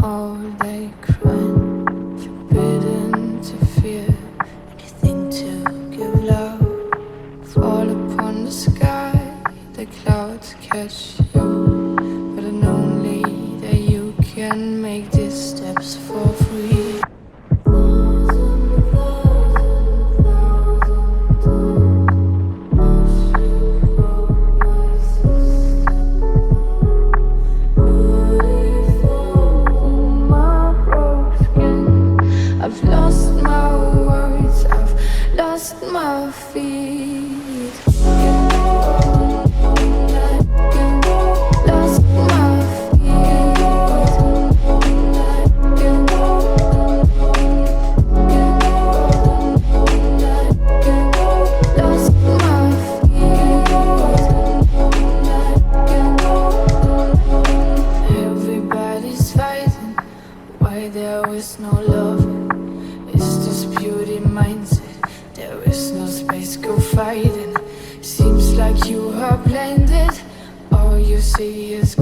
all day crying, forbidden to fear, anything to give love. Fall upon the sky, the clouds catch you, but I know only that you can make these steps for free. I've lost my words, I've lost my feet. Lost my feet. Lost my feet. Everybody's fighting why there is no love. It's this beauty mindset, there is no space, go fighting. Seems like you are blinded, all you see is